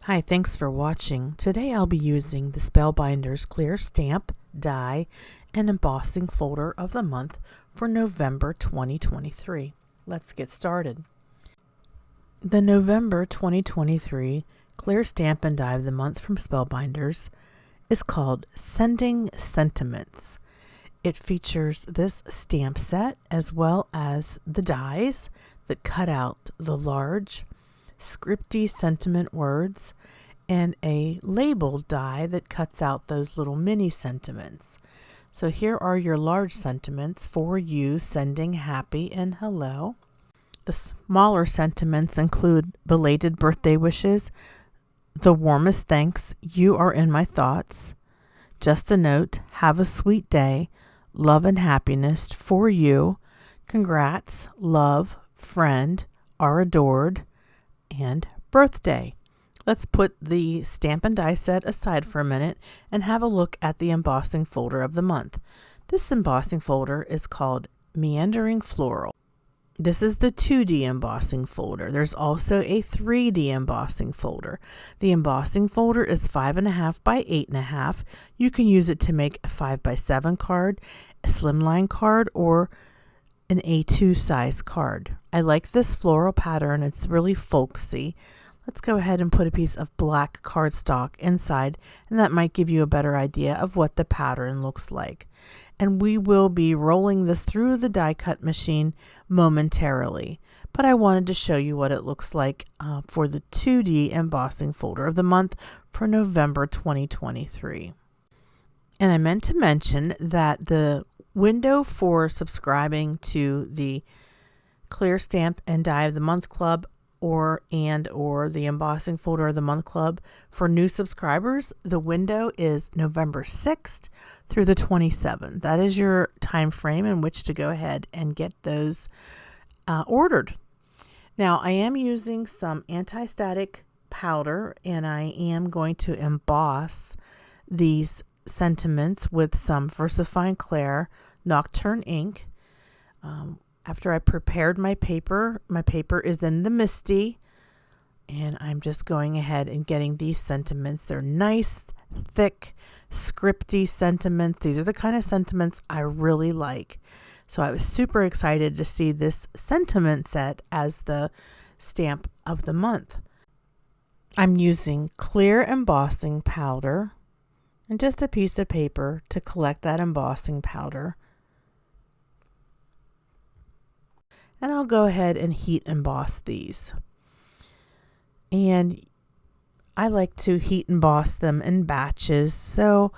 Hi, thanks for watching. Today I'll be using the Spellbinders Clear Stamp, Die, and Embossing folder of the month for November 2023. Let's get started. The November 2023 Clear Stamp and Die of the month from Spellbinders is called Sending Sentiments. It features this stamp set as well as the dies that cut out the large scripty sentiment words and a labeled die that cuts out those little mini sentiments. So here are your large sentiments for you sending happy and hello. The smaller sentiments include belated birthday wishes, the warmest thanks, you are in my thoughts, just a note, have a sweet day, love and happiness for you, congrats, love, friend, are adored, and birthday. Let's put the stamp and die set aside for a minute and have a look at the embossing folder of the month. This embossing folder is called Meandering Floral. This is the 2D embossing folder. There's also a 3D embossing folder. The embossing folder is 5.5 by 8.5. You can use it to make a 5 by 7 card, a slimline card, or an A2 size card. I like this floral pattern. It's really folksy. Let's go ahead and put a piece of black cardstock inside, and that might give you a better idea of what the pattern looks like. And we will be rolling this through the die cut machine momentarily, but I wanted to show you what it looks like for the 2D embossing folder of the month for November 2023. And I meant to mention that the window for subscribing to the Clear Stamp and Die of the Month Club or the Embossing Folder of the Month Club for new subscribers, the window is November 6th through the 27th. That is your time frame in which to go ahead and get those ordered. Now, I am using some anti-static powder, and I am going to emboss these sentiments with some VersaFine Clair Nocturne ink. After I prepared my paper is in the Misty, and I'm just going ahead and getting these sentiments. They're nice, thick, scripty sentiments. These are the kind of sentiments I really like. So I was super excited to see this sentiment set as the stamp of the month. I'm using clear embossing powder and just a piece of paper to collect that embossing powder. And I'll go ahead and heat emboss these. And I like to heat emboss them in batches, so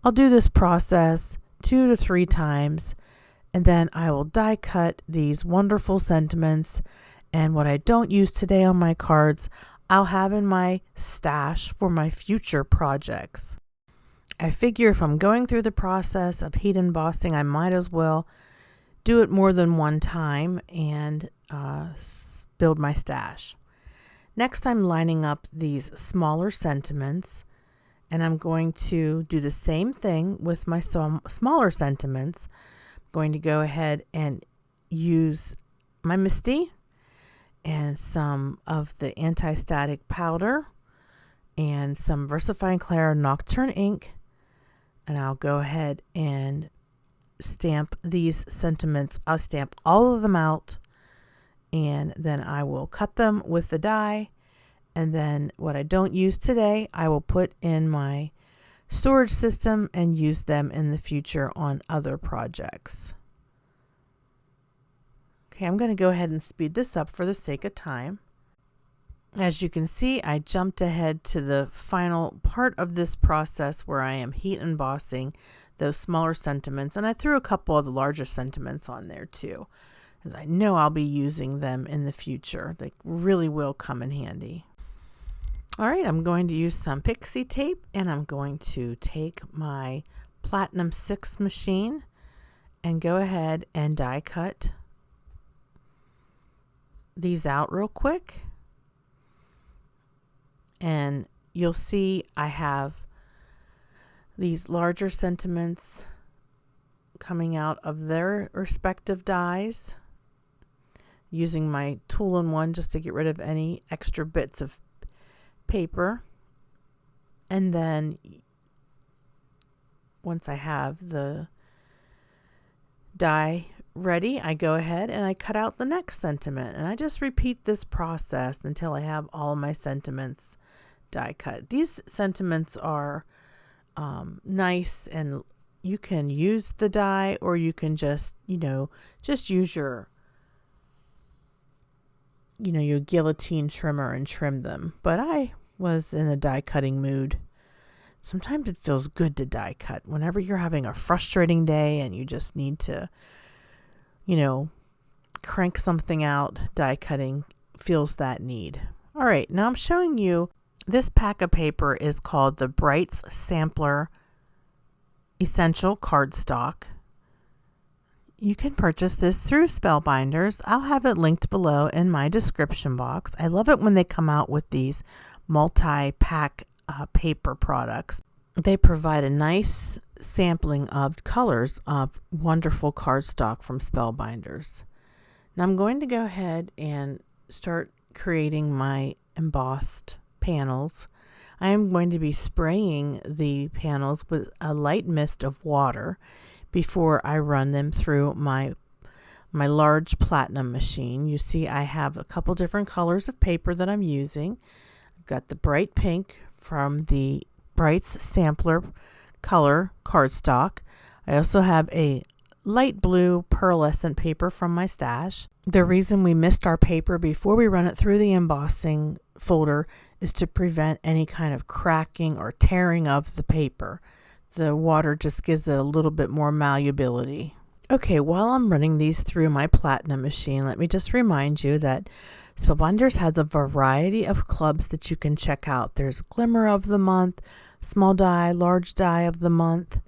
I'll do this process 2 to 3 times, and then I will die cut these wonderful sentiments. And what I don't use today on my cards, I'll have in my stash for my future projects. I figure if I'm going through the process of heat embossing, I might as well do it more than one time and build my stash. Next, I'm lining up these smaller sentiments, and I'm going to do the same thing with my smaller sentiments. I'm going to go ahead and use my Misty and some of the anti-static powder and some VersaFine Clair Nocturne ink, and I'll go ahead and stamp these sentiments. I'll stamp all of them out, and then I will cut them with the die, and then what I don't use today I will put in my storage system and use them in the future on other projects. Okay, I'm going to go ahead and speed this up for the sake of time. As you can see, I jumped ahead to the final part of this process where I am heat embossing those smaller sentiments, and I threw a couple of the larger sentiments on there too, because I know I'll be using them in the future. They really will come in handy. All right, I'm going to use some pixie tape, and I'm going to take my Platinum 6 machine and go ahead and die cut these out real quick. And you'll see I have these larger sentiments coming out of their respective dies, using my tool-in-one just to get rid of any extra bits of paper. And then once I have the die ready, I go ahead and I cut out the next sentiment, and I just repeat this process until I have all my sentiments die cut. These sentiments are nice, and you can use the die, or you can just use your your guillotine trimmer and trim them. But I was in a die cutting mood. Sometimes it feels good to die cut whenever you're having a frustrating day and you just need to crank something out. Die cutting feels that need. All right, now I'm showing you this pack of paper is called the Brights Sampler Essential Cardstock. You can purchase this through Spellbinders. I'll have it linked below in my description box. I love it when they come out with these multi-pack paper products. They provide a nice sampling of colors of wonderful cardstock from Spellbinders. Now I'm going to go ahead and start creating my embossed panels. I am going to be spraying the panels with a light mist of water before I run them through my large platinum machine. You see I have a couple different colors of paper that I'm using. I've got the bright pink from the Brights Sampler Color cardstock. I also have a light blue pearlescent paper from my stash. The reason we mist our paper before we run it through the embossing folder is to prevent any kind of cracking or tearing of the paper. The water just gives it a little bit more malleability. Okay, while I'm running these through my platinum machine, let me just remind you that Spellbinders has a variety of clubs that you can check out. There's Glimmer of the Month, Small Die, Large Die of the Month,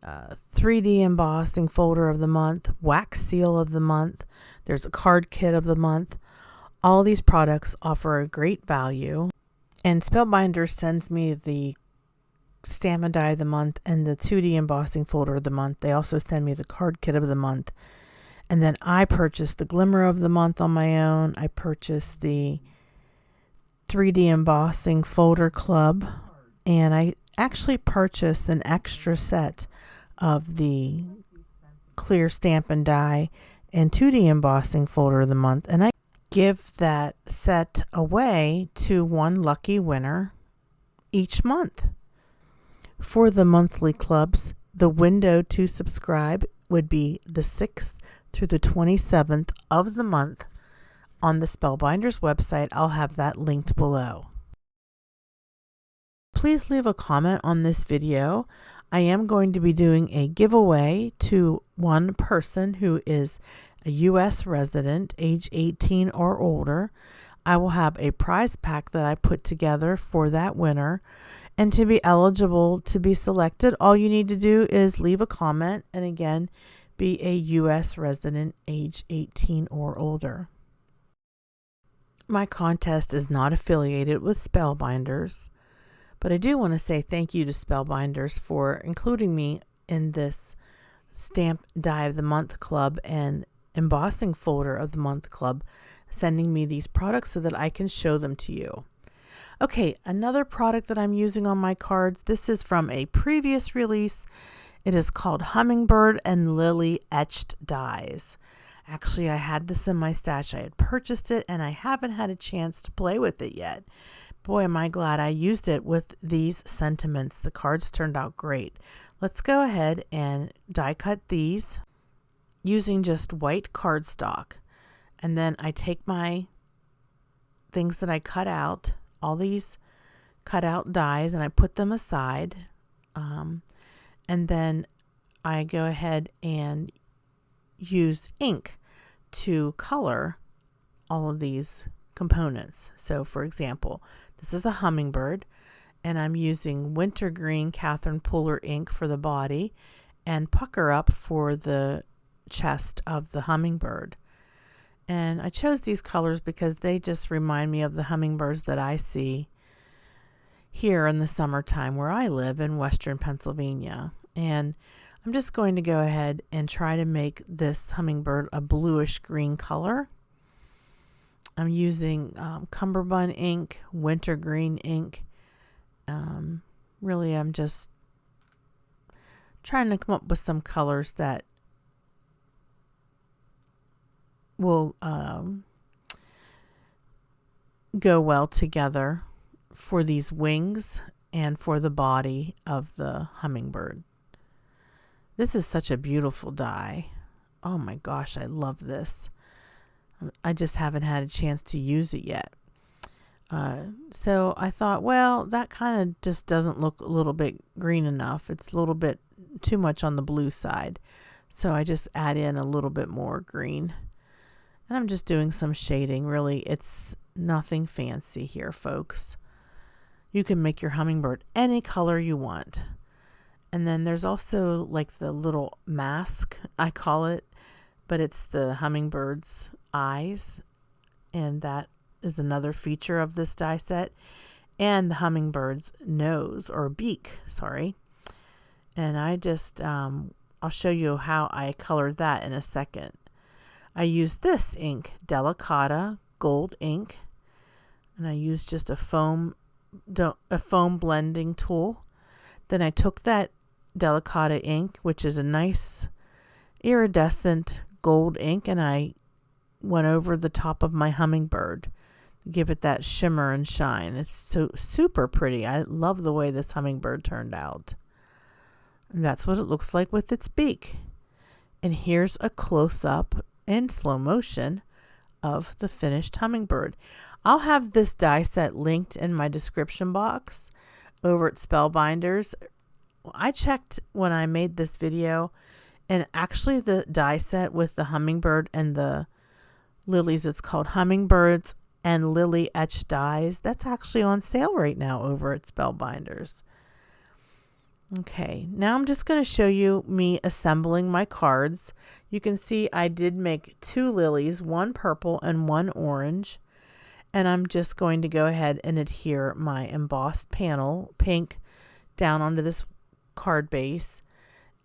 3D Embossing Folder of the Month, Wax Seal of the Month. There's a Card Kit of the Month. All these products offer a great value. And Spellbinders sends me the Stamp and Die of the Month and the 2D Embossing Folder of the Month. They also send me the Card Kit of the Month. And then I purchased the Glimmer of the Month on my own. I purchased the 3D Embossing Folder Club. And I actually purchased an extra set of the Clear Stamp and Die and 2D Embossing Folder of the Month. And I give that set away to one lucky winner each month. For the monthly clubs, the window to subscribe would be the 6th through the 27th of the month on the Spellbinders website. I'll have that linked below. Please leave a comment on this video. I am going to be doing a giveaway to one person who is a U.S. resident, age 18 or older. I will have a prize pack that I put together for that winner. And to be eligible to be selected, all you need to do is leave a comment and again, be a U.S. resident, age 18 or older. My contest is not affiliated with Spellbinders, but I do want to say thank you to Spellbinders for including me in this Stamp Die of the Month Club and Embossing Folder of the Month Club, sending me these products so that I can show them to you. Okay, another product that I'm using on my cards, this is from a previous release. It is called Hummingbird and Lily Etched Dies. Actually, I had this in my stash. I had purchased it and I haven't had a chance to play with it yet. Boy, am I glad I used it with these sentiments. The cards turned out great. Let's go ahead and die cut these using just white cardstock. And then I take my things that I cut out, all these cut out dies, and I put them aside. And then I go ahead and use ink to color all of these components. So for example, this is a hummingbird, and I'm using wintergreen Catherine Puller ink for the body and pucker up for the chest of the hummingbird. And I chose these colors because they just remind me of the hummingbirds that I see here in the summertime where I live in Western Pennsylvania. And I'm just going to go ahead and try to make this hummingbird a bluish green color. I'm using cummerbund ink, wintergreen ink, Really, I'm just trying to come up with some colors that will go well together for these wings and for the body of the hummingbird. This is such a beautiful die. Oh my gosh, I love this. I just haven't had a chance to use it yet. So I thought, well, that kind of just doesn't look a little bit green enough. It's a little bit too much on the blue side. So I just add in a little bit more green. And I'm just doing some shading. Really, it's nothing fancy here, folks. You can make your hummingbird any color you want. And then there's also like the little mask, I call it, but it's the hummingbird's eyes. And that is another feature of this die set. And the hummingbird's nose, or beak, sorry. And I just, I'll show you how I colored that in a second. I used this ink, Delicata Gold ink, and I used just a foam blending tool. Then I took that Delicata ink, which is a nice iridescent gold ink, and I went over the top of my hummingbird to give it that shimmer and shine. It's so super pretty. I love the way this hummingbird turned out. And that's what it looks like with its beak. And here's a close-up in slow motion of the finished hummingbird. I'll have this die set linked in my description box over at Spellbinders. I checked when I made this video, and actually the die set with the hummingbird and the lilies, it's called Hummingbirds and Lily Etched Dies. That's actually on sale right now over at Spellbinders. Okay, now I'm just going to show you me assembling my cards. You can see I did make 2 lilies, one purple and one orange. And I'm just going to go ahead and adhere my embossed panel, pink, down onto this card base.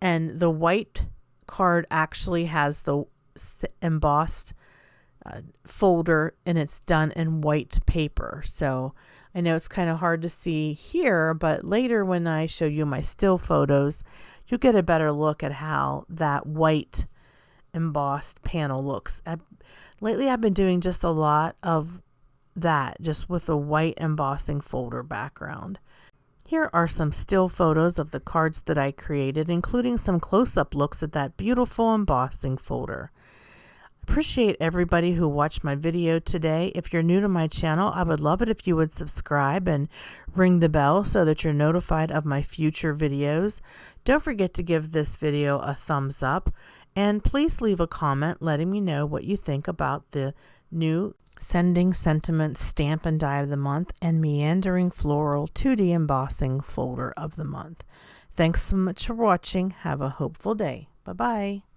And the white card actually has the embossed folder, and it's done in white paper. So I know it's kind of hard to see here, but later when I show you my still photos, you'll get a better look at how that white embossed panel looks. Lately I've been doing just a lot of that, just with a white embossing folder background. Here are some still photos of the cards that I created, including some close-up looks at that beautiful embossing folder. Appreciate everybody who watched my video today. If you're new to my channel, I would love it if you would subscribe and ring the bell so that you're notified of my future videos. Don't forget to give this video a thumbs up, and please leave a comment letting me know what you think about the new Sending Sentiments Stamp and Die of the Month and Meandering Floral 2D Embossing Folder of the Month. Thanks so much for watching. Have a hopeful day. Bye-bye.